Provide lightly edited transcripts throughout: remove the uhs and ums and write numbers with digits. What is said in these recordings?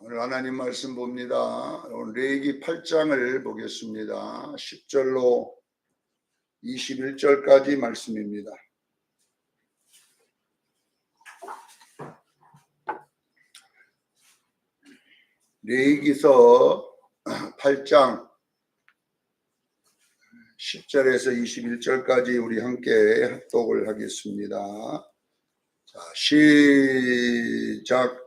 오늘 하나님 말씀 봅니다. 오늘 레위기 8장을 보겠습니다. 10절로 21절까지 말씀입니다. 레위기서 8장 10절에서 21절까지 우리 함께 합독을 하겠습니다. 자, 시작.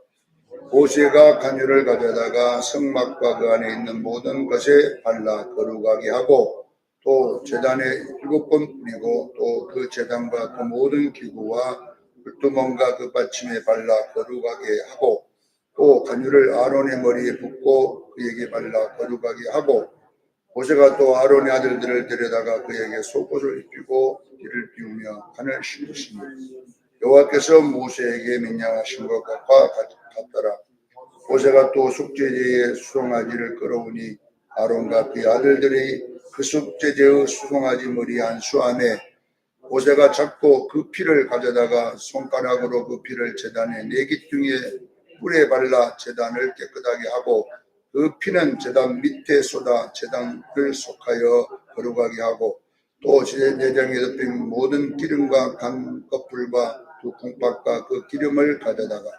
모세가 가뉴를 가져다가 성막과 그 안에 있는 모든 것에 발라 거룩하게 하고, 또 제단에 7번 뿌리고, 또 그 제단과 그 모든 기구와 불두멍과 그 받침에 발라 거룩하게 하고, 또 가뉴를 아론의 머리에 붓고 그에게 발라 거룩하게 하고, 모세가 또 아론의 아들들을 데려다가 그에게 속옷을 입히고 뒤를 비우며 간을 씌우시니 여호와께서 모세에게 명령하신 것과 같더라. 모세가 또 속죄제의 수송아지를 끌어오니 아론과 그의 아들들이 그 속죄제의 수송아지 머리 한 수 안에 모세가 잡고 그 피를 가져다가 손가락으로 그 피를 제단의 내기둥에 뿔에 발라 제단을 깨끗하게 하고, 그 피는 제단 밑에 쏟아 제단을 속하여 거룩하게 하고, 또 내장에 덮인 모든 기름과 간 껍질과 두 콩밥과 그 기름을 가져다가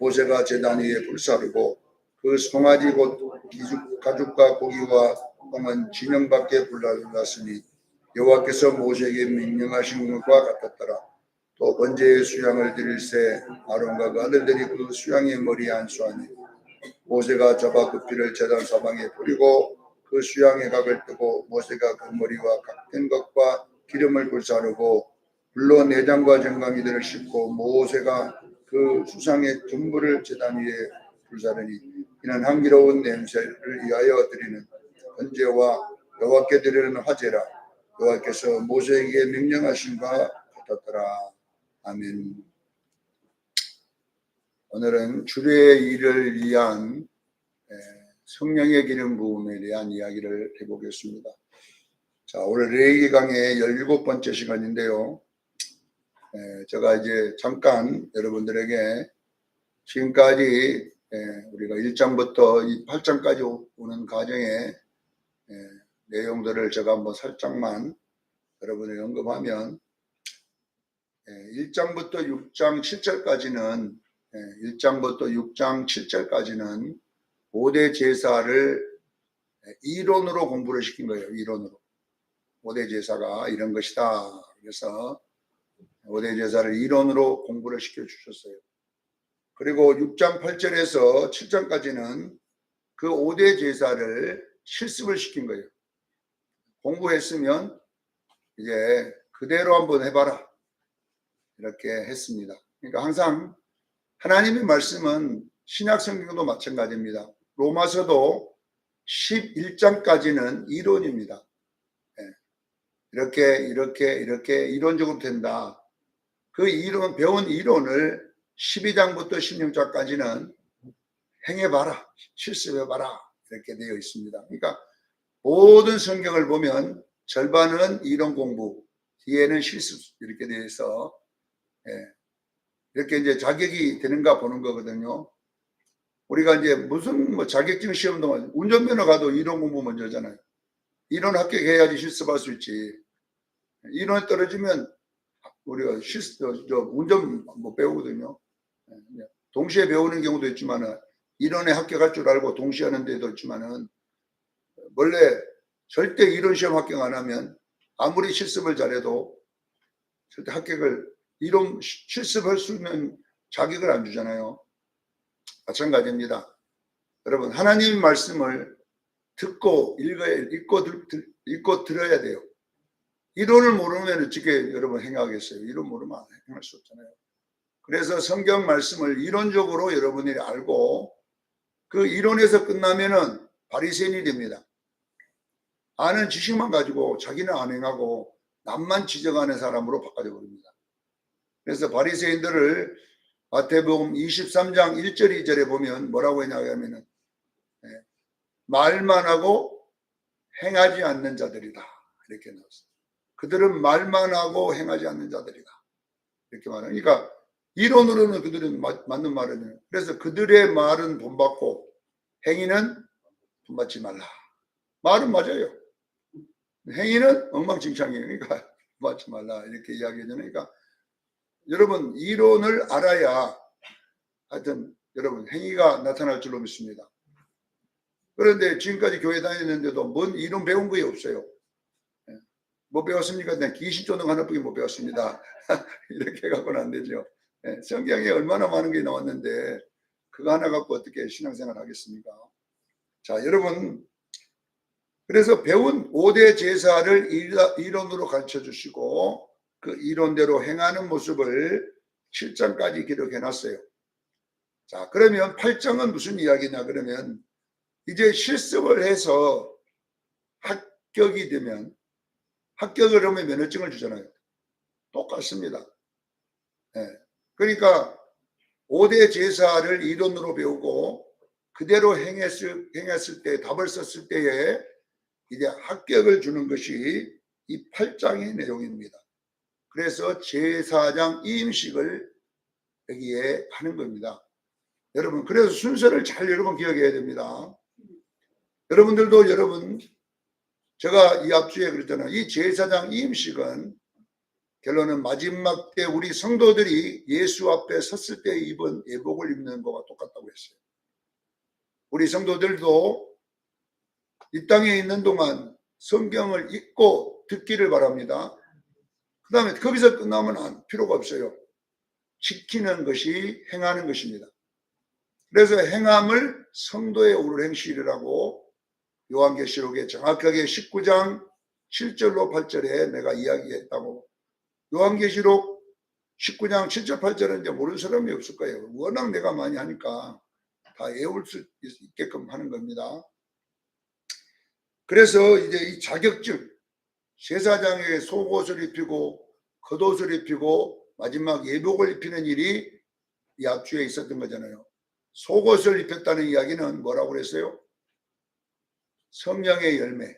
모세가 제단 위에 불사르고, 그 송아지 곧 가죽과 고기와 똥은 진영 밖에 불날랐으니 여호와께서 모세에게 명령하신 것과 같았더라. 또 번제의 수양을 드릴새 아론과 그 아들들이 그 수양의 머리 한 수 안에 모세가 잡아 그 피를 제단 사방에 뿌리고, 그 수양의 각을 뜨고 모세가 그 머리와 각된 것과 기름을 불사르고 불로 내장과 정강이들을 씻고, 모세가 그 수상의 전부를 제단 위에 불사르니 이는 향기로운 냄새를 위하여 드리는 번제와 여호와께 드리는 화제라. 여호와께서 모세에게 명령하신과 같았더라. 아멘. 오늘은 주례의 일을 위한 성령의 기름 부음에 대한 이야기를 해보겠습니다. 자, 오늘 레위기 강의 17번째 시간인데요. 제가 이제 잠깐 여러분들에게 지금까지 우리가 1장부터 이 8장까지 오는 과정의 내용들을 제가 한번 살짝만 여러분에게 언급하면, 1장부터 6장 7절까지는 5대 제사를 이론으로 공부를 시킨 거예요. 이론으로. 5대 제사가 이런 것이다. 그래서 5대 제사를 이론으로 공부를 시켜주셨어요. 그리고 6장 8절에서 7장까지는 그 5대 제사를 실습을 시킨 거예요. 공부했으면 이제 그대로 한번 해봐라. 이렇게 했습니다. 그러니까 항상 하나님의 말씀은 신약 성경도 마찬가지입니다. 로마서도 11장까지는 이론입니다. 이렇게 이론적으로 된다. 그 이론, 배운 이론을 12장부터 16장까지는 행해봐라, 실습해봐라, 이렇게 되어 있습니다. 그러니까 모든 성경을 보면 절반은 이론 공부, 뒤에는 실습, 이렇게 되어 있어 이렇게 이제 자격이 되는가 보는 거거든요. 우리가 이제 무슨 자격증 시험도 운전면허 가도 이론 공부 먼저 하잖아요. 이론 합격해야지 실습할 수 있지. 이론에 떨어지면 우리가 운전 못 배우거든요. 동시에 배우는 경우도 있지만은, 이론에 합격할 줄 알고 동시에 하는 데도 있지만은, 원래 절대 이론 시험 합격 안 하면 아무리 실습을 잘해도 절대 이론 실습할 수 있는 자격을 안 주잖아요. 마찬가지입니다. 여러분, 하나님의 말씀을 듣고 읽고 들어야 돼요. 이론을 모르면 어떻게 여러분 행하겠어요? 이론 모르면 행할 수 없잖아요. 그래서 성경 말씀을 이론적으로 여러분이 알고, 그 이론에서 끝나면은 바리새인이 됩니다. 아는 지식만 가지고 자기는 안 행하고 남만 지적하는 사람으로 바꿔져 버립니다. 그래서 바리새인들을 마태복음 23장 1절 2절에 보면 뭐라고 했냐면은 말만 하고 행하지 않는 자들이다, 이렇게 나왔어요. 그들은 말만 하고 행하지 않는 자들이다, 이렇게 말하니까, 이론으로는 그들은 맞는 말이에요. 그래서 그들의 말은 본받고 행위는 본받지 말라. 말은 맞아요. 행위는 엉망진창이에요. 그러니까 본받지 말라 이렇게 이야기해주는. 그러니까 여러분 이론을 알아야 하여튼 여러분 행위가 나타날 줄로 믿습니다. 그런데 지금까지 교회 다녔는데도 뭔 이론 배운 게 없어요. 뭐 배웠습니까? 그냥 귀신 쫓는 하나뿐이 못 배웠습니다. 이렇게 갖고는 안 되죠. 성경에 얼마나 많은 게 나왔는데 그거 하나 갖고 어떻게 신앙생활 하겠습니까? 자, 여러분 그래서 배운 5대 제사를 이론으로 가르쳐 주시고 그 이론대로 행하는 모습을 7장까지 기록해 놨어요. 자, 그러면 8장은 무슨 이야기냐 그러면 이제 실습을 해서 합격이 되면 합격을 하면 면허증을 주잖아요. 똑같습니다. 그러니까 5대 제사를 이론으로 배우고 그대로 행했을 때 답을 썼을 때에 이제 합격을 주는 것이 이 8장의 내용입니다. 그래서 제사장 이임식을 여기에 하는 겁니다. 여러분 그래서 순서를 잘 여러분 기억해야 됩니다. 여러분들도 여러분 제가 이 앞주에 그랬잖아요. 이 제사장 이임식은 결론은 마지막 때 우리 성도들이 예수 앞에 섰을 때 입은 예복을 입는 것과 똑같다고 했어요. 우리 성도들도 이 땅에 있는 동안 성경을 읽고 듣기를 바랍니다. 그 다음에 거기서 끝나면 필요가 없어요. 지키는 것이 행하는 것입니다. 그래서 행함을 성도의 오를 행실이라고 요한계시록에 정확하게 19장 7절로 8절에 내가 이야기했다고. 요한계시록 19장 7절 8절은 이제 모르는 사람이 없을 거예요. 워낙 내가 많이 하니까 다 외울 수 있게끔 하는 겁니다. 그래서 이제 이 자격증, 제사장에게 속옷을 입히고 겉옷을 입히고 마지막 예복을 입히는 일이 이 앞주에 있었던 거잖아요. 속옷을 입혔다는 이야기는 뭐라고 그랬어요? 성령의 열매.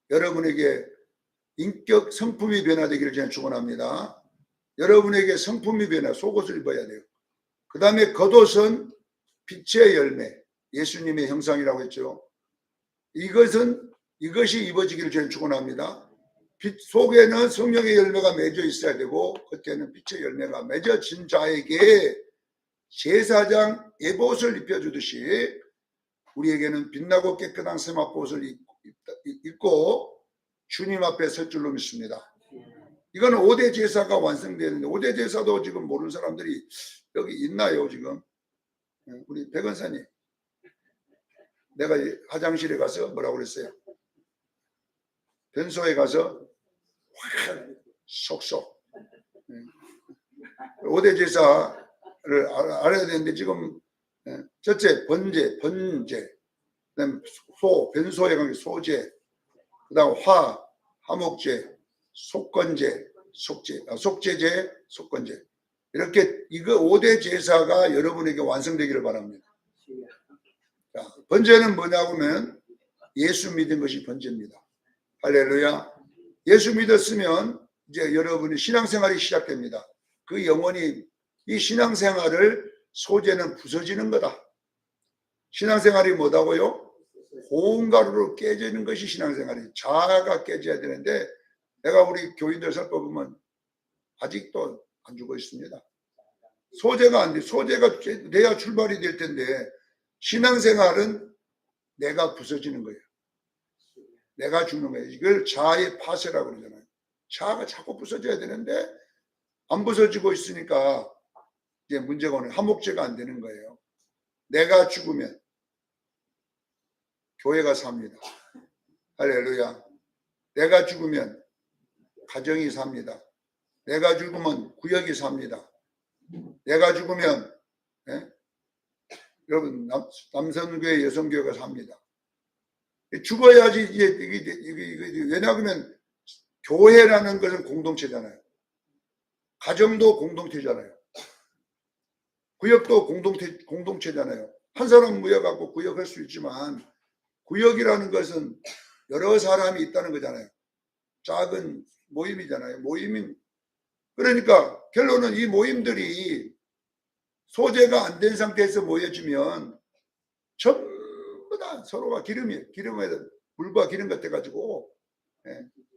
여러분에게 인격 성품이 변화되기를 저는 축원합니다. 여러분에게 성품이 변화, 속옷을 입어야 돼요. 그 다음에 겉옷은 빛의 열매, 예수님의 형상이라고 했죠. 이것이 입어지기를 저는 축원합니다. 빛 속에는 성령의 열매가 맺어 있어야 되고 겉에는 빛의 열매가 맺어진 자에게 제사장 예복을 입혀주듯이 우리에게는 빛나고 깨끗한 세마포옷을 입고 주님 앞에 설 줄로 믿습니다. 이거는 5대 제사가 완성되는데 5대 제사도 지금 모르는 사람들이 여기 있나요 지금? 우리 백원사님, 내가 화장실에 가서 뭐라고 그랬어요? 변소에 가서 확 속속 5대 제사를 알아야 되는데 지금 첫째 번제, 그다음 변소에 관계 소제, 그다음 화목제, 속건제, 속제제, 속건제. 이렇게 이거 5대 제사가 여러분에게 완성되기를 바랍니다. 자, 번제는 뭐냐고 하면 예수 믿은 것이 번제입니다. 할렐루야. 예수 믿었으면 이제 여러분이 신앙생활이 시작됩니다. 그 영혼이 이 신앙생활을 소재는 부서지는 거다. 신앙생활이 뭐다고요? 고운가루로 깨지는 것이 신앙생활이에요. 자아가 깨져야 되는데 내가 우리 교인들 살펴보면 아직도 안 죽어 있습니다. 소재가 안 돼. 소재가 돼야 출발이 될 텐데 신앙생활은 내가 부서지는 거예요. 내가 죽는 거예요. 이걸 자아의 파쇄라고 그러잖아요. 자아가 자꾸 부서져야 되는데 안 부서지고 있으니까 이제 문제가 오는 화목제가 안 되는 거예요. 내가 죽으면 교회가 삽니다. 할렐루야. 내가 죽으면 가정이 삽니다. 내가 죽으면 구역이 삽니다. 내가 죽으면 여러분 남성교회 여성교회가 삽니다. 죽어야지 이게 왜냐하면 교회라는 것은 공동체잖아요. 가정도 공동체잖아요. 구역도 공동체잖아요. 한 사람 모여갖고 구역할 수 있지만 구역이라는 것은 여러 사람이 있다는 거잖아요. 작은 모임이잖아요. 모임은 그러니까 결론은 이 모임들이 소재가 안 된 상태에서 모여지면 전부 다 서로가 기름에 물과 기름 같아가지고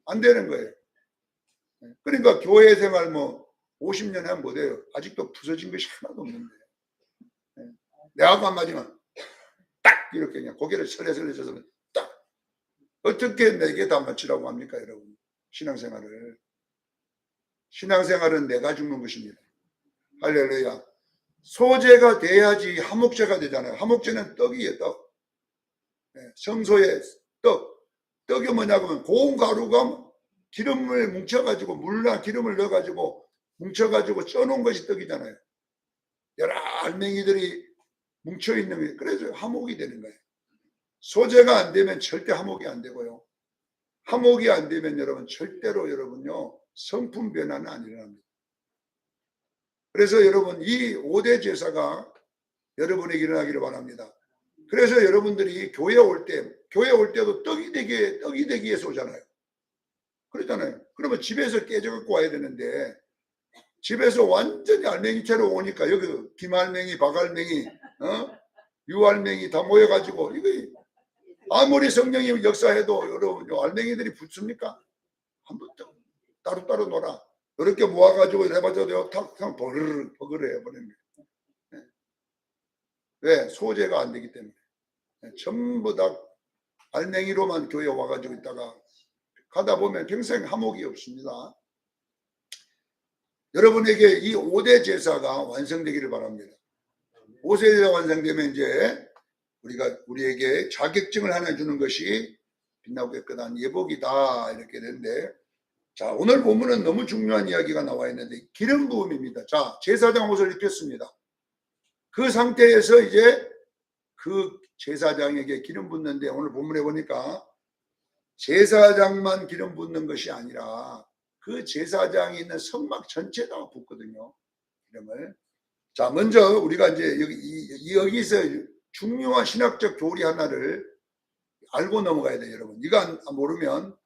안 되는 거예요. 그러니까 교회 생활 뭐 50년 하면 못해요. 아직도 부서진 것이 하나도 없는데 내하고 안 맞으면 딱 이렇게 그냥 고개를 설레설레 져서 딱 어떻게 내게 다 맞추라고 합니까 여러분. 신앙생활은 내가 죽는 것입니다. 할렐루야. 소재가 돼야지 화목제가 되잖아요. 화목제는 떡이에요. 떡. 성소의 떡. 떡이 뭐냐고 하면 고운 가루가 기름을 뭉쳐가지고 물이나 기름을 넣어가지고 뭉쳐가지고 쪄놓은 것이 떡이잖아요. 여러 알맹이들이 뭉쳐있는 거예요. 그래서 화목이 되는 거예요. 소재가 안 되면 절대 화목이 안 되고요. 화목이 안 되면 여러분 절대로 여러분요 성품 변화는 안 일어납니다. 그래서 여러분 이 5대 제사가 여러분에게 일어나기를 바랍니다. 그래서 여러분들이 교회 올 때도 떡이 되기 위해서 오잖아요. 그러잖아요. 그러면 집에서 깨져갖고 와야 되는데 집에서 완전히 알맹이채로 오니까 여기 김알맹이, 박알맹이, 유알맹이 다 모여가지고 이거 아무리 성령이 역사해도 여러분 알맹이들이 붙습니까? 한번 따로따로 놀아. 이렇게 모아가지고 해봐도 탁 버그를 해버리는 거예요. 왜? 소재가 안 되기 때문에. 전부 다 알맹이로만 교회 와가지고 있다가 가다 보면 평생 화목이 없습니다. 여러분에게 이 5대 제사가 완성되기를 바랍니다. 5대 제사가 완성되면 이제 우리에게 자격증을 하나 주는 것이 빛나고 깨끗한 예복이다 이렇게 되는데, 자 오늘 본문은 너무 중요한 이야기가 나와 있는데 기름 부음입니다. 자 제사장 옷을 입혔습니다. 그 상태에서 이제 그 제사장에게 기름 붓는데 오늘 본문에 보니까 제사장만 기름 붓는 것이 아니라 그 제사장이 있는 성막 전체에다가 붓거든요. 기름을. 자 먼저 우리가 이제 여기서 중요한 신학적 교리 하나를 알고 넘어가야 돼요. 여러분 이거 모르면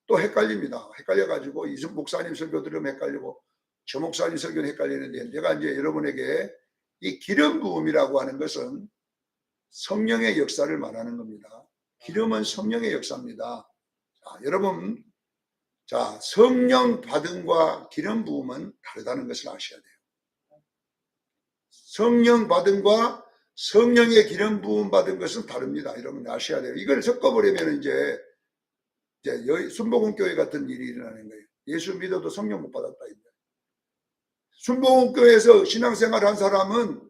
또 헷갈립니다. 헷갈려가지고 이승 목사님 설교 들으면 헷갈리고 저 목사님 설교는 헷갈리는데, 제가 이제 여러분에게 이 기름 부음이라고 하는 것은 성령의 역사를 말하는 겁니다. 기름은 성령의 역사입니다. 자, 여러분, 자 성령 받음과 기름 부음은 다르다는 것을 아셔야 돼요. 성령 받음과 성령의 기름 부음 받은 것은 다릅니다. 여러분 아셔야 돼요. 이걸 섞어버리면 이제 순복음교회 같은 일이 일어나는 거예요. 예수 믿어도 성령 못 받았다. 순복음교회에서 신앙생활 한 사람은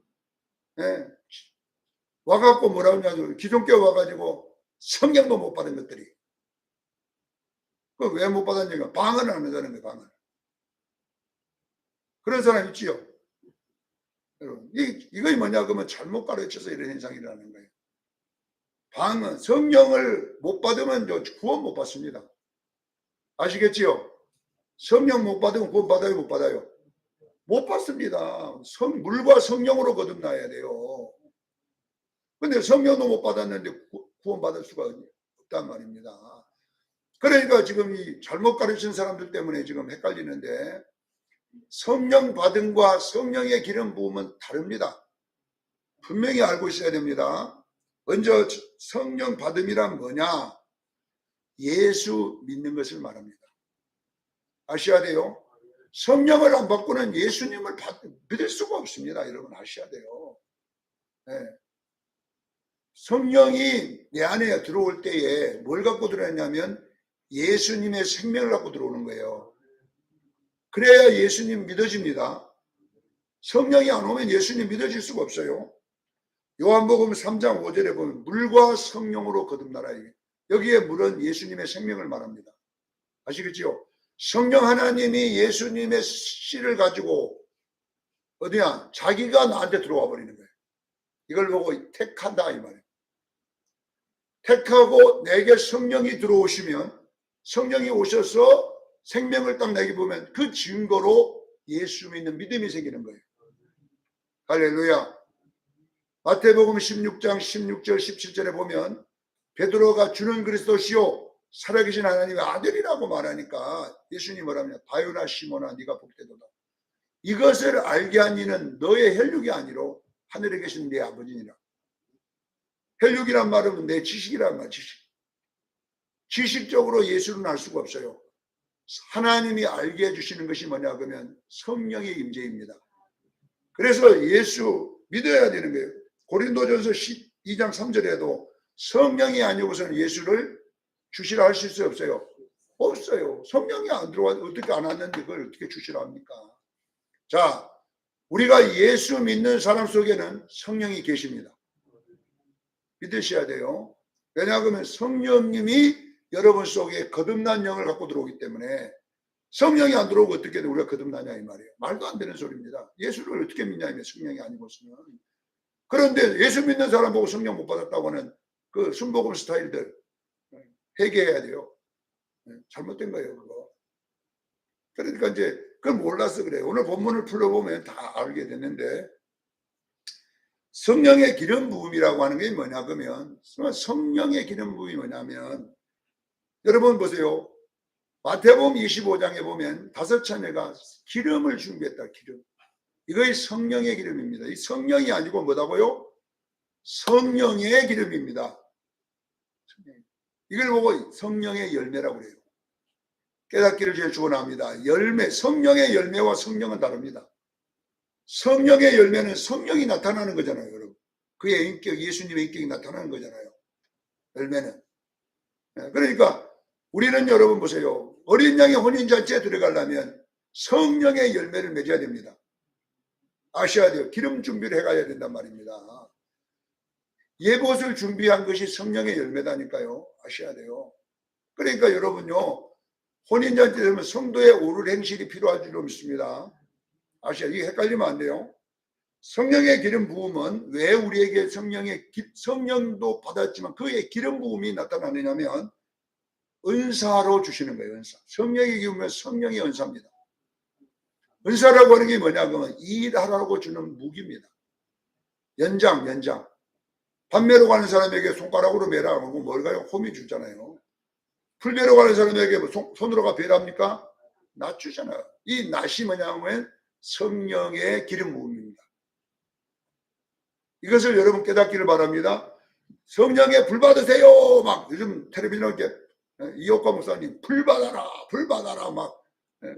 와갖고 뭐라고 하냐면 기존교회 와가지고 성령도 못 받은 것들이. 그 왜 못 받았냐면 방언을 안 한다는 거예요. 방언. 그런 사람 있지요. 여러분 이거 뭐냐 그러면 잘못 가르쳐서 이런 현상이 일어나는 거예요. 방언, 성령을 못 받으면 구원 못 받습니다. 아시겠지요? 성령 못 받으면 구원 받아요, 못 받아요? 못 받습니다. 물과 성령으로 거듭나야 돼요. 근데 성령도 못 받았는데 구원 받을 수가 없단 말입니다. 그러니까 지금 이 잘못 가르치는 사람들 때문에 지금 헷갈리는데, 성령 받음과 성령의 기름 부음은 다릅니다. 분명히 알고 있어야 됩니다. 먼저 성령 받음이란 뭐냐? 예수 믿는 것을 말합니다. 아셔야 돼요. 성령을 안 받고는 예수님을 믿을 수가 없습니다. 여러분 아셔야 돼요. 네. 성령이 내 안에 들어올 때에 뭘 갖고 들어왔냐면 예수님의 생명을 갖고 들어오는 거예요. 그래야 예수님 믿어집니다. 성령이 안 오면 예수님 믿어질 수가 없어요. 요한복음 3장 5절에 보면 물과 성령으로 거듭나라. 여기에 물은 예수님의 생명을 말합니다. 아시겠지요? 성령 하나님이 예수님의 씨를 가지고 어디야? 자기가 나한테 들어와 버리는 거예요. 이걸 보고 택한다 이 말이에요. 택하고 내게 성령이 들어오시면, 성령이 오셔서 생명을 딱 내게 보면 그 증거로 예수 믿는 믿음이 생기는 거예요. 할렐루야. 마태복음 16장 16절 17절에 보면 베드로가 주는 그리스도시요 살아계신 하나님의 아들이라고 말하니까 예수님이 뭐라냐? 바요나 시몬아 네가 복되도다. 이것을 알게 한 이는 너의 혈육이 아니로 하늘에 계신 내 아버지니라. 혈육이란 말은 내 지식이란 말, 지식. 지식적으로 예수는 알 수가 없어요. 하나님이 알게 해주시는 것이 뭐냐 그러면 성령의 임재입니다. 그래서 예수 믿어야 되는 거예요. 고린도전서 12장 3절에도 성령이 아니고서는 예수를 주시라 하실 수 없어요. 없어요. 성령이 안 들어와 어떻게 안 왔는데 그걸 어떻게 주시라 합니까? 자, 우리가 예수 믿는 사람 속에는 성령이 계십니다. 믿으셔야 돼요. 왜냐하면 성령님이 여러분 속에 거듭난 영을 갖고 들어오기 때문에 성령이 안 들어오고 어떻게 우리가 거듭나냐 이 말이에요. 말도 안 되는 소리입니다. 예수를 어떻게 믿냐 하면 성령이 아니고서는. 그런데 예수 믿는 사람 보고 성령 못 받았다고 하는 그 순복음 스타일들 회개해야 돼요. 잘못된 거예요 그거. 그러니까 이제 그걸 몰라서 그래요. 오늘 본문을 풀어보면 다 알게 됐는데 성령의 기름 부음이라고 하는 게 뭐냐 그러면 성령의 기름 부음이 뭐냐면 여러분 보세요. 마태복음 25장에 보면 5처녀가 기름을 준비했다. 기름. 이것이 성령의 기름입니다. 이 성령이 아니고 뭐다고요? 성령의 기름입니다. 이걸 보고 성령의 열매라고 그래요. 깨닫기를 제일 축원합니다. 열매, 성령의 열매와 성령은 다릅니다. 성령의 열매는 성령이 나타나는 거잖아요, 여러분. 그의 인격, 예수님의 인격이 나타나는 거잖아요. 열매는. 그러니까 우리는 여러분 보세요. 어린 양의 혼인잔치에 들어가려면 성령의 열매를 맺어야 됩니다. 아셔야 돼요. 기름 준비를 해가야 된단 말입니다. 예봇을 준비한 것이 성령의 열매다니까요. 아셔야 돼요. 그러니까 여러분요. 혼인잔치 되면 성도의 오를 행실이 필요할 줄 믿습니다. 아셔야 이게 헷갈리면 안 돼요. 성령의 기름 부음은 왜 우리에게 성령도 받았지만 그의 기름 부음이 나타나느냐면 은사로 주시는 거예요. 은사. 성령의 기름은 성령의 은사입니다. 은사라고 하는 게 뭐냐 그러면 일하라고 주는 무기입니다. 연장. 판매로 가는 사람에게 손가락으로 매라 하고 뭘까요? 홈이 주잖아요. 풀매로 가는 사람에게 손으로 가 배랍니까? 낫 주잖아요. 이 낫이 뭐냐면 성령의 기름 부음입니다. 이것을 여러분 깨닫기를 바랍니다. 성령의 불 받으세요. 막 요즘 텔레비전에 이렇게 이옥과 목사님 불 받아라 막.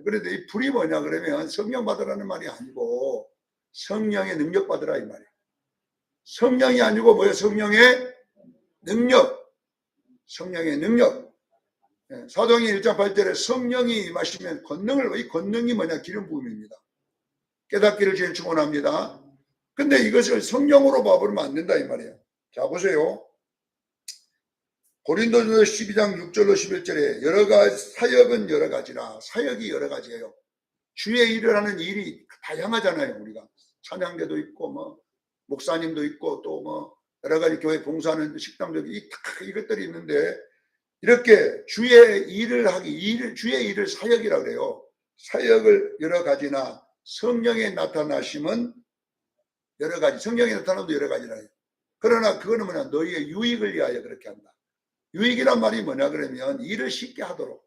그런데 이 불이 뭐냐 그러면 성령 받으라는 말이 아니고 성령의 능력 받으라 이 말이에요. 성령이 아니고 뭐예요? 성령의 능력. 성령의 능력. 사도행전 1장 8절에 성령이 임하시면 권능을, 이 권능이 뭐냐? 기름 부음입니다. 깨닫기를 제일 축원합니다. 근데 이것을 성령으로 봐버리면 안 된다 이 말이에요. 자 보세요. 고린도전서 12장 6절로 11절에 여러 가지 사역은 여러 가지라. 사역이 여러 가지예요. 주의 일을 하는 일이 다양하잖아요. 우리가 찬양대도 있고 뭐 목사님도 있고 또 뭐 여러 가지 교회 봉사하는 식당도 이것들이 있는데 이렇게 주의 일을 주의 일을 사역이라고 그래요. 사역을 여러 가지나 성령의 나타나심은 여러 가지, 성령의 나타남도 여러 가지라 해요. 그러나 그거는 뭐냐? 너희의 유익을 위하여 그렇게 한다. 유익이란 말이 뭐냐 그러면 일을 쉽게 하도록.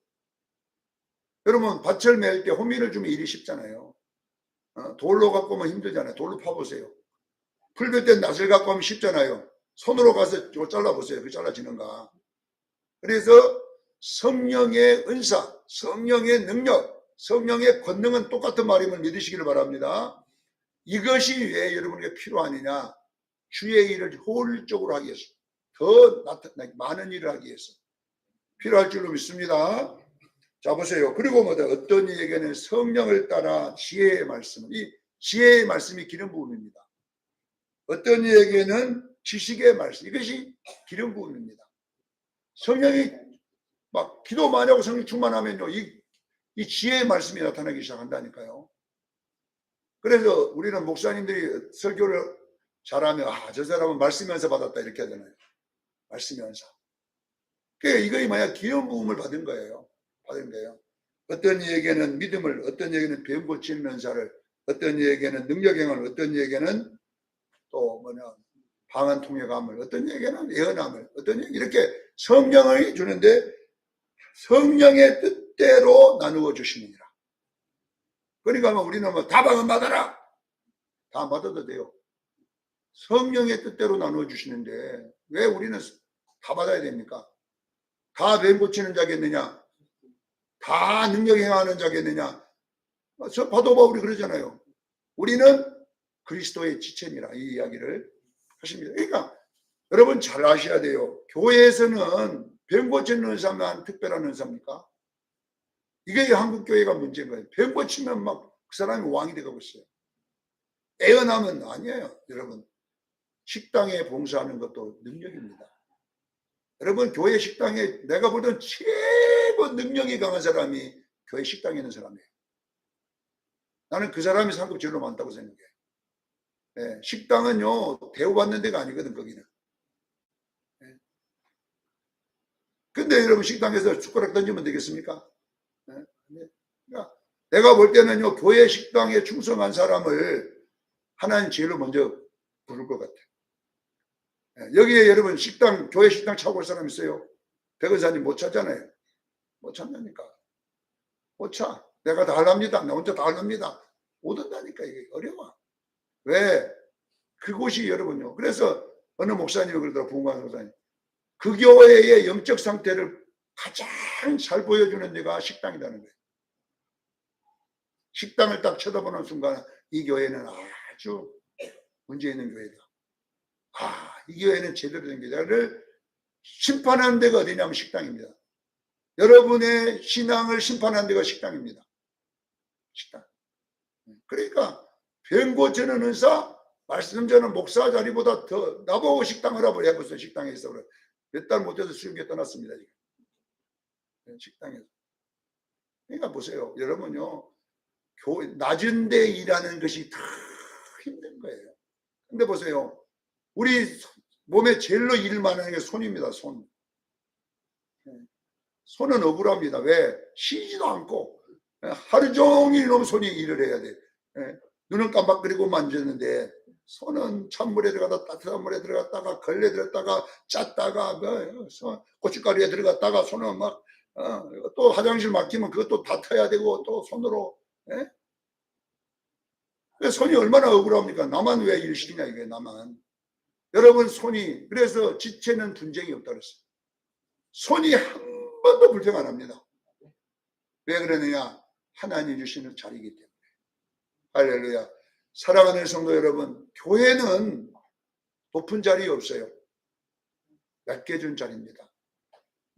여러분 밭을 맬 때 호미를 주면 일이 쉽잖아요. 돌로 갖고 오면 힘들잖아요. 돌로 파보세요. 풀 뺄 때 낫을 갖고 오면 쉽잖아요. 손으로 가서 잘라보세요. 그 잘라지는가. 그래서 성령의 은사, 성령의 능력, 성령의 권능은 똑같은 말임을 믿으시기를 바랍니다. 이것이 왜 여러분에게 필요하느냐? 주의 일을 효율적으로 하기 위해서, 더 많은 일을 하기 위해서 필요할 줄로 믿습니다. 자 보세요. 그리고 뭐다? 어떤 이에게는 성령을 따라 지혜의 말씀, 이 지혜의 말씀이 기름 부음입니다. 어떤 이에게는 지식의 말씀, 이것이 기름 부음입니다. 성령이 막 기도 많이 하고 성령 충만하면요, 이 지혜의 말씀이 나타나기 시작한다니까요. 그래서 우리는 목사님들이 설교를 잘하면 저 사람은 말씀 연사 받았다 이렇게 하잖아요. 말씀 연사. 그러니까 이거이 뭐야? 기름 부음을 받은 거예요. 어떤 이에게는 믿음을, 어떤 이에게는 병 고치는 은사를, 어떤 이에게는 능력행을, 어떤 이에게는 또 방언 통역함을, 어떤 이에게는 예언함을, 어떤 이에게 이렇게 성령을 주는데 성령의 뜻대로 나누어 주시느니라. 그러니까 우리는 다방은 받아라. 다 받아도 돼요. 성령의 뜻대로 나누어 주시는데 왜 우리는 다 받아야 됩니까? 다 뱀 고치는 자겠느냐? 다 능력 행하는 자겠느냐? 바도 바울이 그러잖아요. 우리는 그리스도의 지체입니다. 이 이야기를 하십니다. 그러니까 여러분 잘 아셔야 돼요. 교회에서는 뱀 고치는 은사만 특별한 은사입니까? 이게 한국 교회가 문제인 거예요. 뱀 고치면 막 그 사람이 왕이 되고 있어요. 애언하면 아니에요. 여러분 식당에 봉사하는 것도 능력입니다. 여러분 교회 식당에 내가 보던 최고 능력이 강한 사람이 교회 식당에 있는 사람이에요. 나는 그 사람이 상급 제일 많다고 생각해. 네, 식당은요 대우받는 데가 아니거든. 거기는. 네. 근데 여러분 식당에서 숟가락 던지면 되겠습니까? 네. 그러니까 내가 볼 때는요 교회 식당에 충성한 사람을 하나님 제일로 먼저 부를 것 같아요. 네. 여기에 여러분 식당 교회 식당 차고 올 사람 있어요? 백은사님 못 찾잖아요. 못 찾냐니까. 못 차. 내가 다 하랍니다. 나 혼자 다 하랍니다. 못 온다니까. 이게 어려워. 왜? 그곳이 여러분요. 그래서 어느 목사님이 그러더라고. 부흥관 목사님. 그 교회의 영적 상태를 가장 잘 보여주는 데가 식당이라는 거예요. 식당을 딱 쳐다보는 순간 이 교회는 아주 문제 있는 교회다. 이 교회는 제대로 된 교회를 심판하는 데가 어디냐면 식당입니다. 여러분의 신앙을 심판하는 데가 식당입니다. 식당. 그러니까 병 고치는 은사, 말씀 전하는 목사 자리보다 더 나보고 식당을 하라고 해보세요. 식당에 있어. 몇 달 못해서 수영에 떠났습니다. 지금. 식당에서. 그러니까 보세요. 여러분요. 낮은 데 일하는 것이 다 힘든 거예요. 근데 보세요. 우리 몸에 제일로 일 많은 게 손입니다. 손. 손은 억울합니다. 왜? 쉬지도 않고 하루 종일 놈 손이 일을 해야 돼. 눈은 깜빡거리고 만졌는데 손은 찬물에 들어가다 따뜻한 물에 들어갔다가 걸레 들었다가 짰다가 고춧가루에 들어갔다가 손은 막 또 화장실 막히면 그것도 다 터야 되고 또 손으로. 손이 얼마나 억울합니까? 나만 왜 일 시키냐 이게 나만. 여러분 손이 그래서 지체는 분쟁이 없다 그랬어요. 손이 한 번도 불평 안 합니다. 왜 그러느냐? 하나님 주시는 자리이기 때문에. 할렐루야. 사랑하는 성도 여러분, 교회는 높은 자리 없어요. 맡겨준 자리입니다.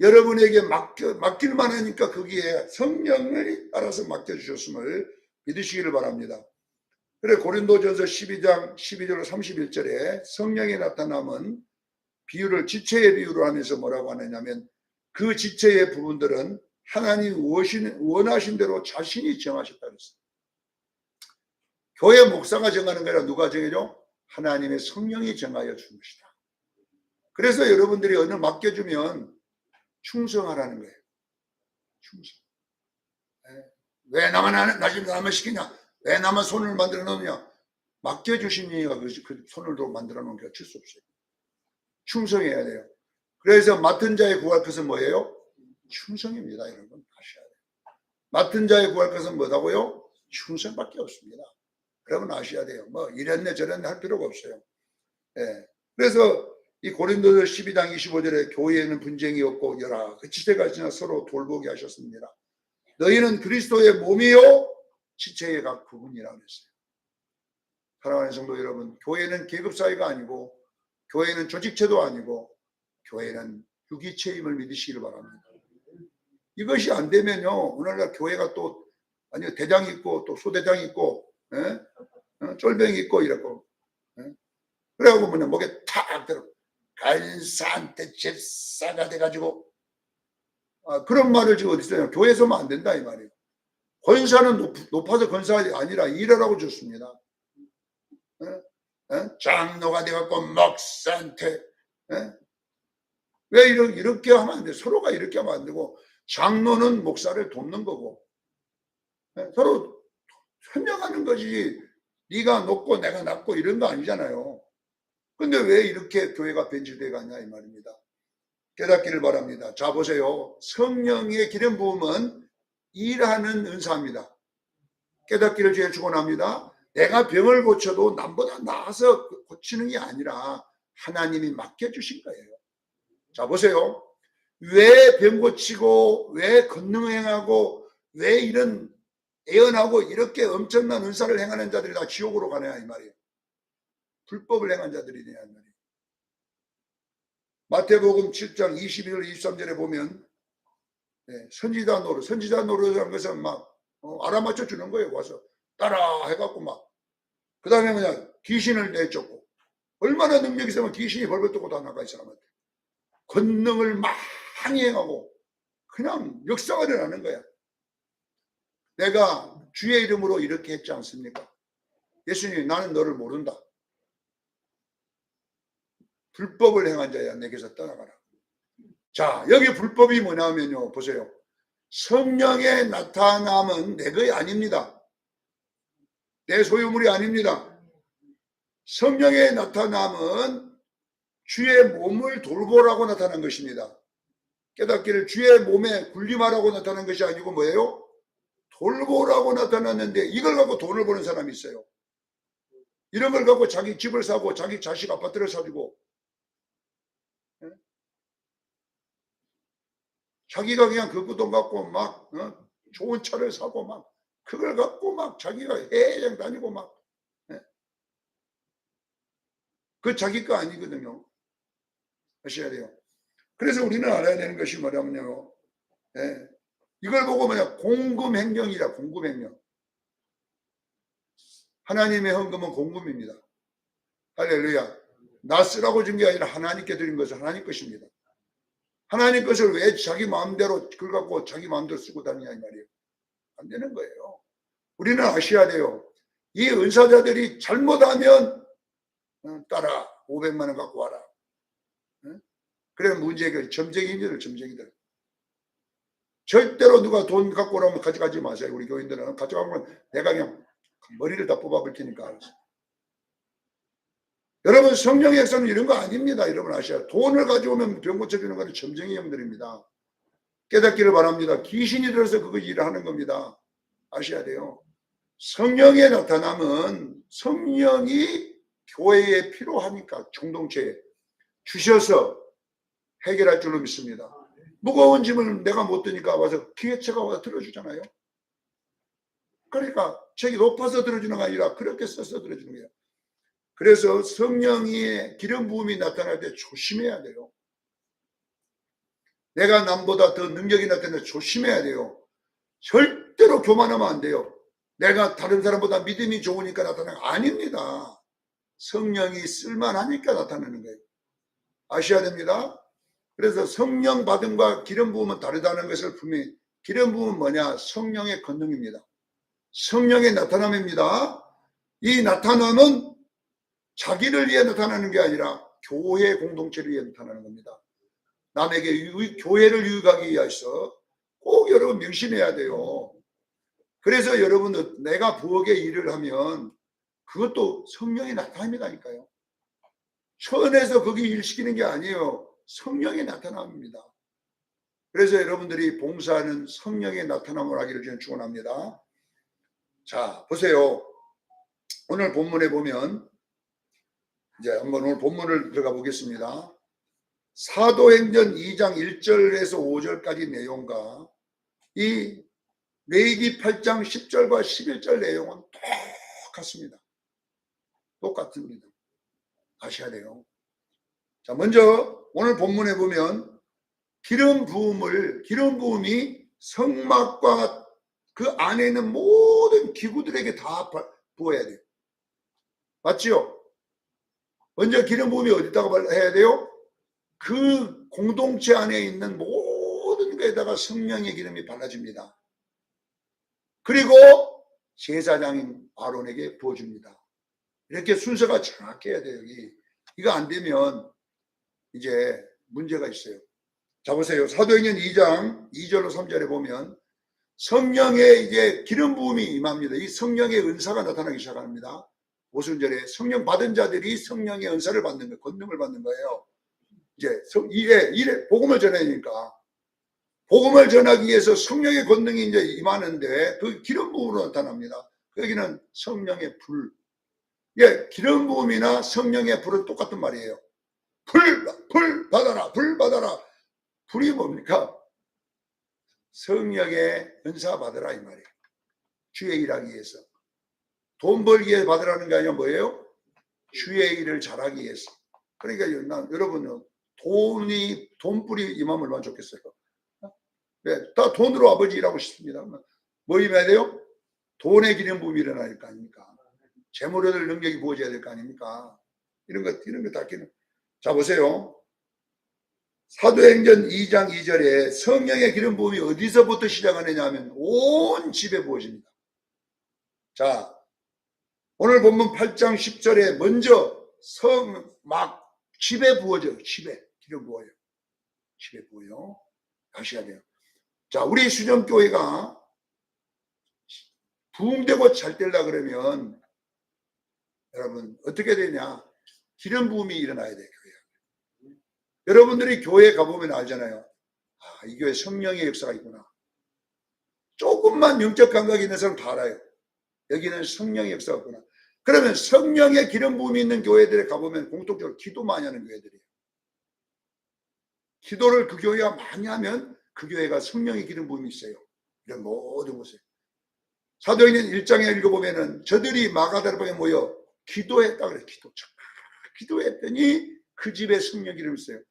여러분에게 맡길만 하니까 거기에 성령을 따라서 맡겨주셨음을 믿으시기를 바랍니다. 그래 고린도전서 12장 12절 31절에 성령이 나타남은 비유를 지체의 비유로 하면서 뭐라고 하느냐면 그 지체의 부분들은 하나님 원하신 대로 자신이 정하셨다 그랬어요. 교회 목사가 정하는 게 아니라 누가 정해줘? 하나님의 성령이 정하여 준 것이다. 그래서 여러분들이 어느 맡겨주면 충성하라는 거예요. 충성. 왜 나만 시키냐? 왜 나만 손을 만들어 놓느냐? 맡겨주신 이가 그 손을 만들어 놓은 게 어쩔 수 없어요. 충성해야 돼요. 그래서 맡은 자의 구할 것은 뭐예요? 충성입니다. 여러분 아셔야 돼요. 맡은 자의 구할 것은 뭐다고요? 충성밖에 없습니다. 여러분 아셔야 돼요. 뭐 이랬네 저랬네 할 필요가 없어요. 그래서 이 고린도서 12장 25절에 교회에는 분쟁이 없고 여러 지체가 있으나 서로 돌보게 하셨습니다. 너희는 그리스도의 몸이요 지체의 각 부분이라고 했어요. 사랑하는 성도 여러분, 교회는 계급 사회가 아니고 교회는 조직체도 아니고 교회는 유기체임을 믿으시기를 바랍니다. 이것이 안 되면요 오늘날 교회가 또 아니 대장이 있고 또 소대장이 있고 쫄병이 있고 이러고 그래갖고 뭐냐 목에 탁 들어 간사한테 집사가 돼가지고 그런 말을 지금 어디 있어요? 교회에서만 안 된다 이 말이에요. 권사는 높아서 권사가 아니라 일하라고 줬습니다. 장로가 돼갖고 목사한테 왜 이렇게 하면 안 돼? 서로가 이렇게 하면 안 되고 장로는 목사를 돕는 거고 서로 협력하는 거지. 네가 높고 내가 낮고 이런 거 아니잖아요. 근데 왜 이렇게 교회가 변질돼 가냐 이 말입니다. 깨닫기를 바랍니다. 자, 보세요. 성령의 기름 부음은 일하는 은사입니다. 깨닫기를 제일 축원합니다. 내가 병을 고쳐도 남보다 나아서 고치는 게 아니라 하나님이 맡겨주신 거예요. 자, 보세요. 왜 병 고치고, 왜 권능 행하고, 왜 이런 예언하고 이렇게 엄청난 은사를 행하는 자들이 다 지옥으로 가냐 이 말이에요. 불법을 행한 자들이냐 이 말이에요. 마태복음 7장 21절 23절에 보면 선지자 노릇한 것은 막 알아맞혀 주는 거예요. 와서 따라 해갖고 막 그 다음에 그냥 귀신을 내쫓고, 얼마나 능력이 있으면 귀신이 벌벌 떠고 다 나가 이 사람한테 권능을 많이 행하고 그냥 역사가 일어나는 거야. 내가 주의 이름으로 이렇게 했지 않습니까? 예수님이 나는 너를 모른다. 불법을 행한 자야 내게서 떠나가라. 자, 여기 불법이 뭐냐면요. 보세요. 성령의 나타남은 내 것이 아닙니다. 내 소유물이 아닙니다. 성령의 나타남은 주의 몸을 돌보라고 나타난 것입니다. 깨닫기를 주의 몸에 군림하라고 나타난 것이 아니고 뭐예요? 돌보라고 나타났는데 이걸 갖고 돈을 버는 사람이 있어요. 이런 걸 갖고 자기 집을 사고 자기 자식 아파트를 사주고 자기가 그냥 그 돈 갖고 막 좋은 차를 사고 막 그걸 갖고 막 자기가 해외여행 다니고 막 그 자기 거 아니거든요. 아셔야 돼요. 그래서 우리는 알아야 되는 것이 뭐냐면요. 이걸 보고 뭐냐 공금행령이라. 공금행령. 하나님의 헌금은 공금입니다. 할렐루야. 나 쓰라고 준 게 아니라 하나님께 드린 것은 하나님 것입니다. 하나님 것을 왜 자기 마음대로 그걸 갖고 자기 마음대로 쓰고 다니냐 이 말이에요. 안 되는 거예요. 우리는 아셔야 돼요. 이 은사자들이 잘못하면 따라 500만 원 갖고 와라. 그래 문제가 점쟁이들. 절대로 누가 돈 갖고 오라면 가져가지 마세요. 우리 교인들은 가져가면 내가 그냥 머리를 다 뽑아볼 테니까 알았어. 여러분 성령의 역사는 이런 거 아닙니다. 여러분 아셔야 돈을 가져오면 병 고쳐주는 것은 점쟁이 형들입니다. 깨닫기를 바랍니다. 귀신이 들어서 그거 일을 하는 겁니다. 아셔야 돼요. 성령의 나타남은 성령이 교회에 필요하니까 공동체에 주셔서 해결할 줄로 믿습니다. 무거운 짐을 내가 못 드니까 와서 기계체가 와서 들어주잖아요. 그러니까 책이 높아서 들어주는 게 아니라 그렇게 써서 들어주는 거예요. 그래서 성령의 기름 부음이 나타날 때 조심해야 돼요. 내가 남보다 더 능력이 나타날 때 조심해야 돼요. 절대로 교만하면 안 돼요. 내가 다른 사람보다 믿음이 좋으니까 나타나는 거 아닙니다. 성령이 쓸만하니까 나타나는 거예요. 아셔야 됩니다. 그래서 성령 받음과 기름 부음은 다르다는 것을 분명히, 기름 부음은 뭐냐? 성령의 권능입니다. 성령의 나타남입니다. 이 나타남은 자기를 위해 나타나는 게 아니라 교회 공동체를 위해 나타나는 겁니다. 남에게 교회를 유익하기 위해서 꼭 여러분 명심해야 돼요. 그래서 여러분 내가 부엌에 일을 하면 그것도 성령의 나타남이라니까요. 천에서 거기 일 시키는 게 아니에요. 성령의 나타남입니다. 그래서 여러분들이 봉사하는 성령의 나타남을 하기를 저는 축원합니다. 자, 보세요. 오늘 본문에 보면 이제 한번 오늘 본문을 들어가 보겠습니다. 사도행전 2장 1절에서 5절까지 내용과 이 레위기 8장 10절과 11절 내용은 똑같습니다. 똑같습니다. 아셔야 돼요. 자, 먼저 오늘 본문에 보면 기름 부음이 성막과 그 안에 있는 모든 기구들에게 다 부어야 돼요. 맞죠? 먼저 기름 부음이 어디다가 해야 돼요? 그 공동체 안에 있는 모든 것에다가 성령의 기름이 발라집니다. 그리고 제사장인 아론에게 부어줍니다. 이렇게 순서가 정확해야 돼요. 이거 안 되면 이제 문제가 있어요. 자, 보세요. 사도행전 2장 2절로 3절에 보면 성령의 이제 기름 부음이 임합니다. 이 성령의 은사가 나타나기 시작합니다. 오순절에 성령 받은 자들이 성령의 은사를 받는 거예요. 권능을 받는 거예요. 이제 일에 복음을 전해야 되니까 복음을 전하기 위해서 성령의 권능이 이제 임하는데 그 기름 부음으로 나타납니다. 여기는 성령의 불. 예, 기름 부음이나 성령의 불은 똑같은 말이에요. 불 받아라, 불 받아라. 불이 뭡니까? 성령의 은사 받으라 이 말이에요. 주의 일하기 위해서. 돈 벌기 위해 받으라는 게 아니라 뭐예요? 주의 일을 잘하기 위해서. 그러니까 여러분은 돈불이 임하면 얼마나 좋겠어요. 네, 다 돈으로 아버지 일하고 싶습니다. 뭐 임해야 돼요? 돈의 기름 부음이 일어나야 될 거 아닙니까? 재물 얻을 능력이 부어져야 될 거 아닙니까? 이런 거 다 끼는. 자, 보세요. 사도행전 2장 2절에 성령의 기름 부음이 어디서부터 시작하느냐 하면 온 집에 부어집니다. 자, 오늘 본문 8장 10절에 먼저 집에 부어져요. 집에 기름 부어요. 집에 부어요. 아셔야 돼요. 자, 우리 수정교회가 부흥되고 잘 되려 그러면 여러분 어떻게 되냐? 기름 부음이 일어나야 돼요. 교회. 여러분들이 교회에 가보면 알잖아요. 아, 이 교회 성령의 역사가 있구나. 조금만 영적 감각이 있는 사람 다 알아요. 여기는 성령의 역사가 있구나. 그러면 성령의 기름 부음이 있는 교회들에 가보면 공통적으로 기도 많이 하는 교회들이에요. 기도를 그 교회가 많이 하면 그 교회가 성령의 기름 부음이 있어요. 이런 모든 곳에. 사도행전 1장에 읽어보면은 저들이 마가다라방에 모여 기도했다 그래요. 기도했더니 그 집에 성령 기름이 있어요.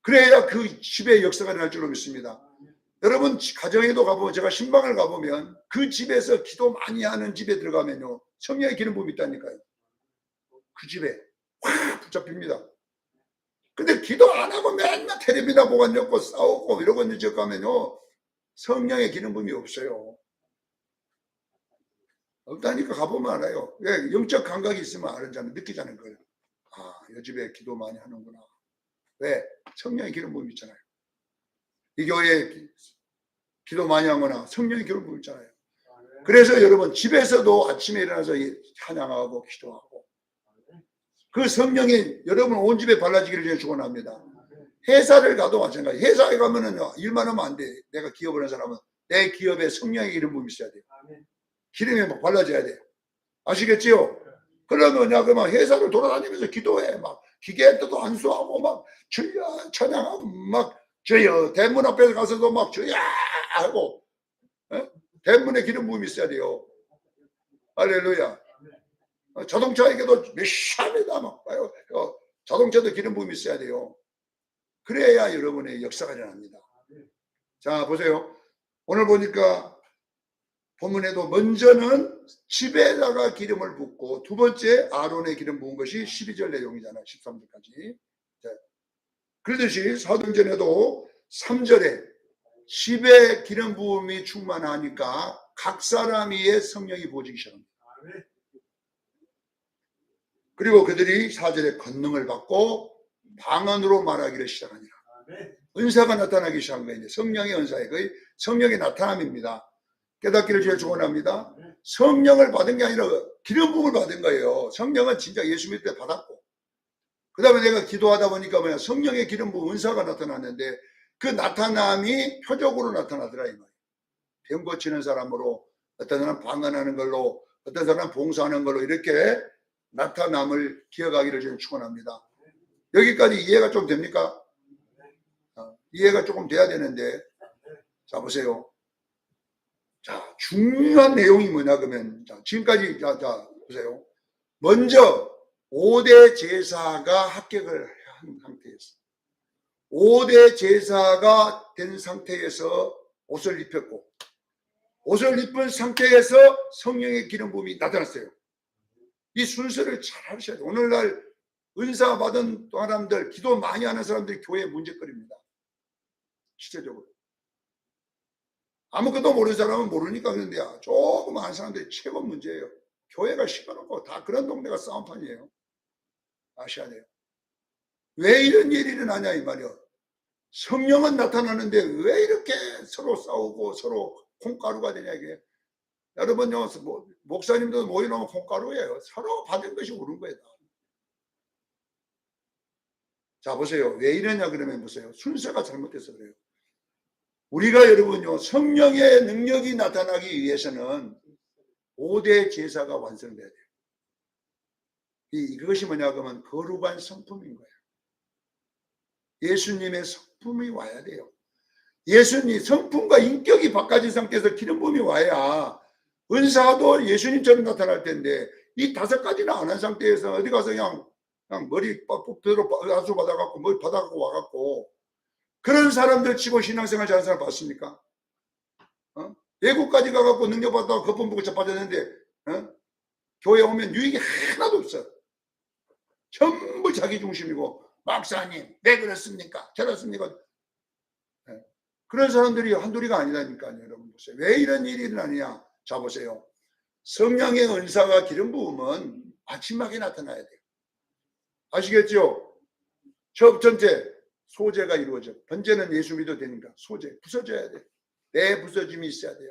그래야 그 집에 역사가 일어날 줄로 믿습니다. 여러분 가정에도 가보면 제가 신방을 가보면 그 집에서 기도 많이 하는 집에 들어가면요 성령의 기름 부음이 있다니까요. 그 집에 확 붙잡힙니다. 근데 기도 안 하고 맨날 텔레비나 보고 앉고 싸우고 이러고 있는 집 가면요 성령의 기름 부음이 없어요. 없다니까 가보면 알아요. 왜? 영적 감각이 있으면 알잖아요. 느끼자는 거예요. 아, 이 집에 기도 많이 하는구나. 왜? 성령의 기름 부음이 있잖아요. 이 교회에 기도 많이 하거나 성령의 기름 부음이 있잖아요. 그래서 여러분 집에서도 아침에 일어나서 찬양하고 기도하고 그 성령이 여러분 온 집에 발라지기를 제가 축원합니다. 회사를 가도 마찬가지. 회사에 가면은요 일만 하면 안 돼. 내가 기업을 하는 사람은 내 기업에 성령의 기름 부음이 있어야 돼요. 기름이 막 발라져야 돼요. 아시겠지요? 그러면 그러면 회사를 돌아다니면서 기도해. 막 기계한테도 안수하고 막 주여 찬양하고 막 주여 대문 앞에 가서도 막 주여 하고 대문에 기름 부음이 있어야 돼요. 할렐루야. 자동차에게도 메시아입니다. 막 자동차도 기름 부음이 있어야 돼요. 그래야 여러분의 역사가 일어납니다. 자 보세요. 오늘 보니까 본문에도 먼저는 집에다가 기름을 붓고 두 번째 아론의 기름 부은 것이 12절 내용이잖아요. 13절까지. 그러듯이 사도행전에도 3절에 집에 기름 부음이 충만하니까 각 사람 위에 성령이 부어지기 시작합니다. 그리고 그들이 4절에 권능을 받고 방언으로 말하기를 시작하니라. 은사가 나타나기 시작한 거예요. 성령의 은사에 거의 성령의 나타남입니다. 깨닫기를 제일 축원합니다. 성령을 받은 게 아니라 기름 부음을 받은 거예요. 성령은 진짜 예수 믿을 때 받았고 그 다음에 내가 기도하다 보니까 뭐야 성령의 기름 부음 은사가 나타났는데 그 나타남이 표적으로 나타나더라 이 말이에요. 병 고치는 사람으로 어떤 사람은 방언하는 걸로 어떤 사람은 봉사하는 걸로 이렇게 나타남을 기억하기를 저는 축원합니다. 여기까지 이해가 좀 됩니까? 이해가 조금 돼야 되는데 자 보세요. 자 중요한 내용이 뭐냐 그러면 자, 지금까지 자 보세요. 먼저 5대 제사가 합격을 한 상태에서 5대 제사가 된 상태에서 옷을 입혔고 옷을 입은 상태에서 성령의 기름 부음이 나타났어요. 이 순서를 잘 하셔야 돼요. 오늘날 은사 받은 사람들 기도 많이 하는 사람들이 교회에 문제거리입니다. 실제적으로 아무것도 모르는 사람은 모르니까 그런데 조금 아는 사람들이 최고 문제예요. 교회가 시끄럽고 다 그런 동네가 싸움판이에요. 아셔야 돼요. 왜 이런 일이 일어나냐 이 말이요. 성령은 나타나는데 왜 이렇게 서로 싸우고 서로 콩가루가 되냐 이게. 여러분요 목사님도 모여놓으면 콩가루예요. 서로 받은 것이 옳은 거예요. 자, 보세요. 왜 이러냐 그러면 보세요. 순서가 잘못돼서 그래요. 우리가 여러분요, 성령의 능력이 나타나기 위해서는 5대 제사가 완성돼야 돼요. 이것이 뭐냐 그러면 거룩한 성품인 거예요. 예수님의 성품이 와야 돼요. 예수님 성품과 인격이 바꿔진 상태에서 기름 부음이 와야 은사도 예수님처럼 나타날 텐데 이 5가지는 안 한 상태에서 어디 가서 그냥 머리 뽑대로 안수 받아갖고 머리 받아갖고 와갖고 그런 사람들 치고 신앙생활 잘하는 사람 봤습니까? 외국까지 가갖고 능력 받다가 거품 보고 자빠졌는데 교회 오면 유익이 하나도 없어. 전부 자기 중심이고 목사님 왜 그렇습니까? 저렇습니까? 그런 사람들이 한둘이가 아니라니까요. 여러분 보세요. 왜 이런 일이 일어나냐? 자 보세요. 성령의 은사와 기름 부음은 마지막에 나타나야 돼요. 아시겠죠? 첫 번째 소재가 이루어져. 번제는 예수 믿어도 되니까 소재 부서져야 돼. 내 부서짐이 있어야 돼요.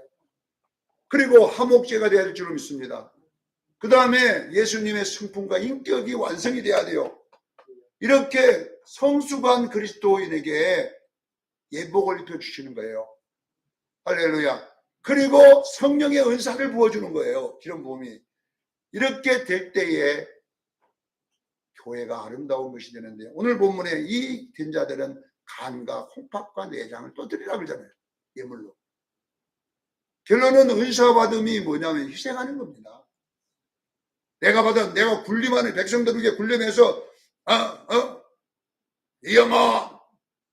그리고 화목제가 돼야 될 줄로 믿습니다. 그 다음에 예수님의 성품과 인격이 완성이 돼야 돼요. 이렇게 성숙한 그리스도인에게 예복을 입혀주시는 거예요. 할렐루야. 그리고 성령의 은사를 부어주는 거예요. 기름 부음이. 이렇게 될 때에 교회가 아름다운 것이 되는데 오늘 본문에 이 된 자들은 간과 콩팥과 내장을 또 드리라 그러잖아요. 예물로. 결론은 은사 받음이 뭐냐면 희생하는 겁니다. 내가 군림하는 백성들에게 군림해서 이영아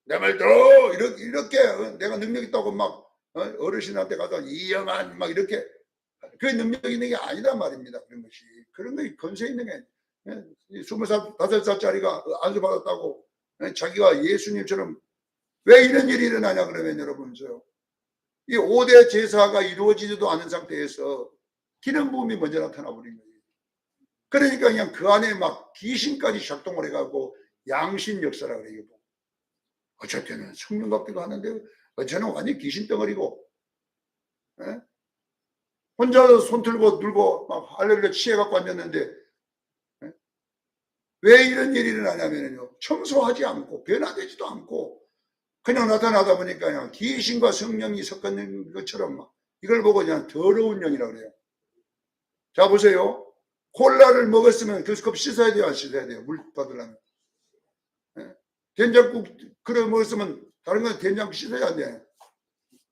내 말 들어 이렇게 내가 능력 있다고 막 어르신한테 가서 이영아 막 이렇게 그 능력 있는 게 아니란 말입니다. 그런 게 건세 있는 게 20살 5살짜리가 안수 받았다고 자기가 예수님처럼 왜 이런 일이 일어나냐 그러면 여러분 이 5대 제사가 이루어지지도 않은 상태에서 기름 부음이 먼저 나타나 버린 거예요. 그러니까 그냥 그 안에 막 귀신까지 작동을 해가지고 양신 역사라 그래요. 어쩔 때는 성령 같기도 하는데 어쩌는 완전히 귀신 덩어리고 혼자서 손 들고 들고 막 할렐루야 취해갖고 앉았는데 왜 이런 일이 일어나냐면요. 청소하지 않고 변화되지도 않고 그냥 나타나다 보니까 그냥 귀신과 성령이 섞어낸 것처럼 막 이걸 보고 그냥 더러운 영이라고 그래요. 자 보세요. 콜라를 먹었으면 그 컵 씻어야 돼요? 안 씻어야 돼요? 물 받으려면. 된장국 그래 먹었으면 다른 건 된장국 씻어야 돼.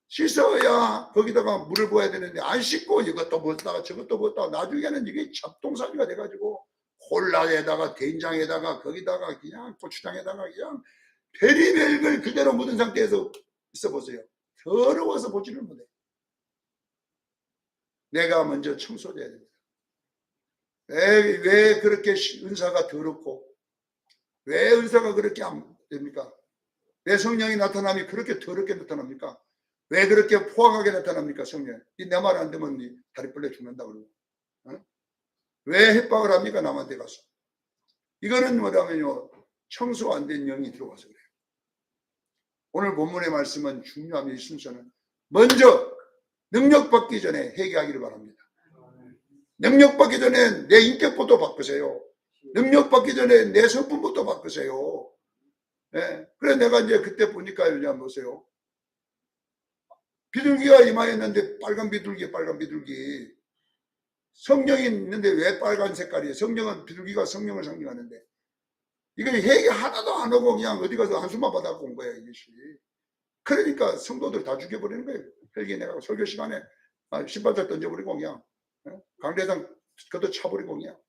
씻어야 거기다가 물을 부어야 되는데 안 씻고 이것도 먹었다가 저것도 먹었다가 나중에는 이게 잡동사니가 돼가지고 콜라에다가 된장에다가 거기다가 그냥 고추장에다가 그냥 베리벨을 그대로 묻은 상태에서 있어 보세요. 더러워서 보지를 못해. 내가 먼저 청소돼야 됩니다. 왜 그렇게 은사가 더럽고 왜 은사가 그렇게 안 됩니까? 왜 성령이 나타남이 그렇게 더럽게 나타납니까? 왜 그렇게 포악하게 나타납니까? 성령 내 말 안 되면 다리 벌레 죽는다 그러고 왜 협박을 합니까? 남한테 가서 이거는 뭐냐면요 청소 안 된 영이 들어와서 그래요. 오늘 본문의 말씀은 중요합니다. 이 순서는 먼저 능력 받기 전에 회개하기를 바랍니다. 능력 받기 전에 내 인격부터 바꾸세요. 능력 받기 전에 내 성품부터 바꾸세요. 네. 그래 내가 이제 그때 보니까 그냥 보세요. 비둘기가 이마였는데 빨간 비둘기 성령이 있는데 왜 빨간 색깔이에요? 성령은 비둘기가 성령을 상징하는데 이건 회개 하나도 안 하고 그냥 어디 가서 한숨만 받아갖고 온 거예요. 이것이. 그러니까 성도들 다 죽여버리는 거예요. 헬기 내가 설교 시간에 신발장 던져버리고 그냥 강대상 그것도 차버리고 그냥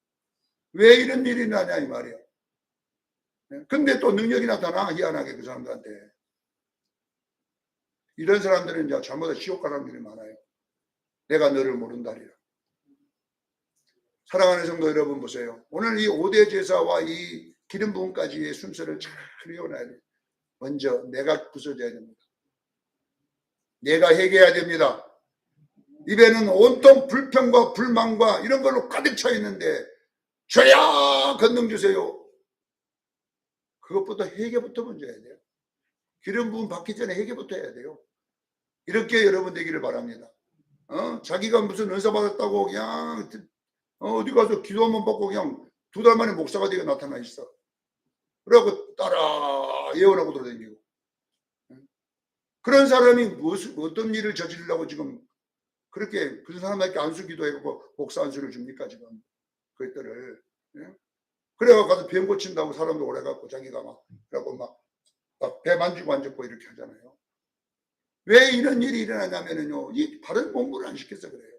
왜 이런 일이 나냐 이 말이에요. 근데 또 능력이 나타나 희한하게 그 사람들한테 이런 사람들은 이제 잘못해서 지옥 가는 사람들이 많아요. 내가 너를 모른다리라. 사랑하는 성도 여러분 보세요. 오늘 이 5대 제사와 이 기름 부음까지의 순서를 잘 외워놔야 돼요. 먼저 내가 부서져야 됩니다. 내가 회개해야 됩니다. 입에는 온통 불평과 불만과 이런 걸로 가득 차 있는데 주여 권능 주세요. 그것부터 회개부터 먼저 해야 돼요. 기름 부음 받기 전에 회개부터 해야 돼요. 이렇게 여러분 되기를 바랍니다. 자기가 무슨 은사 받았다고 그냥 어디 가서 기도 한번 받고 그냥 2달 만에 목사가 되게 나타나 있어. 그러고 따라 예언하고 돌아다니고. 그런 사람이 어떤 일을 저지르려고 지금 그렇게 그 사람에게 안수 기도해갖고 목사 안수를 줍니까 지금 그것들을. 예? 그래갖고 가서 병 고친다고 사람도 오래갖고 자기가 막 그러고 막 배 만지고 앉았고 이렇게 하잖아요. 왜 이런 일이 일어나냐면은요, 이 바른 공부를 안 시켜서 그래요.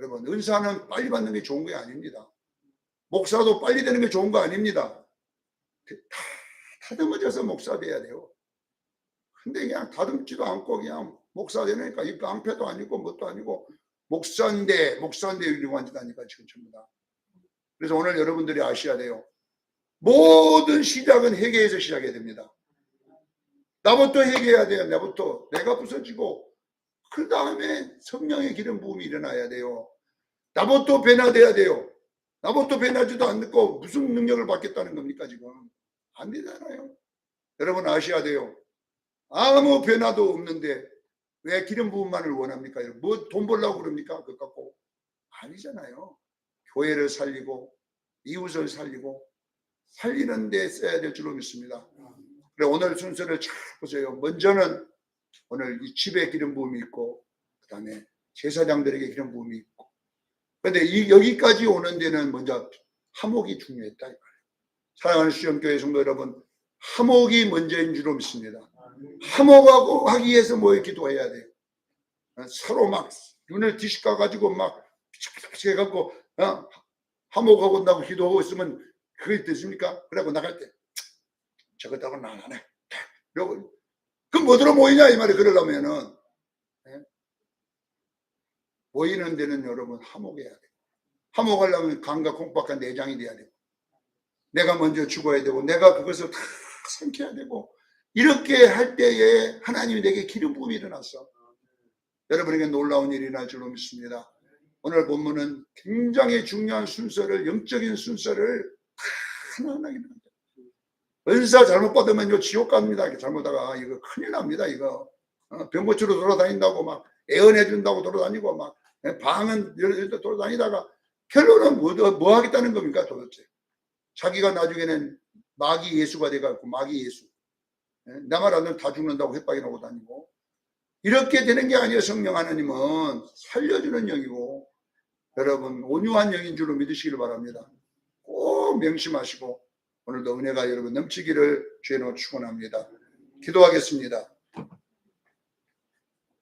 여러분, 은사는 빨리 받는 게 좋은 게 아닙니다. 목사도 빨리 되는 게 좋은 거 아닙니다. 다 다듬어져서 목사 돼야 돼요. 근데 그냥 다듬지도 않고 그냥 목사 되니까 이 깡패도 아니고 뭣도 아니고 목사인데 이러고 앉아다니까 지금 전부 다. 그래서 오늘 여러분들이 아셔야 돼요. 모든 시작은 회개에서 시작해야 됩니다. 나부터 회개해야 돼요. 나부터. 내가 부서지고 그 다음에 성령의 기름 부음이 일어나야 돼요. 나부터 변화돼야 돼요. 나부터 변하지도 않고 무슨 능력을 받겠다는 겁니까 지금. 안 되잖아요. 여러분 아셔야 돼요. 아무 변화도 없는데 왜 기름 부음만을 원합니까? 뭐 돈 벌려고 그럽니까? 그거 갖고. 아니잖아요. 교회를 살리고 이웃을 살리고 살리는 데 써야 될 줄로 믿습니다. 그래 오늘 순서를 잘 보세요. 먼저는 오늘 이 집에 기름 부음이 있고 그 다음에 제사장들에게 기름 부음이 있고 근데 여기까지 오는 데는 먼저 화목이 중요했다. 사랑하는 시험교회 성도 여러분, 화목이 먼저인 줄로 믿습니다. 화목하고 하기 위해서 뭐 기도해야 돼요. 서로 막 눈을 뒤집어 가지고 막 피치피치 해갖고 화목하고 온다고 기도하고 있으면 그게 되십니까? 그러고 나갈 때 저것하고 난 안 해. 이러고 그럼 뭐들어 모이냐 이 말이. 그러려면은 모이는 데는 여러분 화목해야 돼요. 화목하려면 강과 콩박한 내장이 돼야 되고 내가 먼저 죽어야 되고 내가 그것을 다 삼켜야 되고 이렇게 할 때에 하나님이 내게 기름 부음이 일어났어. 여러분에게 놀라운 일이 날 줄로 믿습니다. 오늘 본문은 굉장히 중요한 순서를, 영적인 순서를 하나하나 일어납니다. 은사 잘못 받으면요 지옥 갑니다. 잘못하다가 이거 큰일 납니다. 이거 병 고치러 돌아다닌다고 막 애언해 준다고 돌아다니고 막 방은 이런 데 돌아다니다가 결론은 뭐 하겠다는 겁니까 도대체. 자기가 나중에는 마귀 예수가 돼갖고 마귀 예수 나 말 안 들으면 다 죽는다고 헷박이 나고 다니고 이렇게 되는 게 아니에요. 성령 하나님은 살려주는 영이고 여러분 온유한 영인 줄로 믿으시기를 바랍니다. 꼭 명심하시고 오늘도 은혜가 여러분 넘치기를 주의 이름으로 축원합니다. 기도하겠습니다.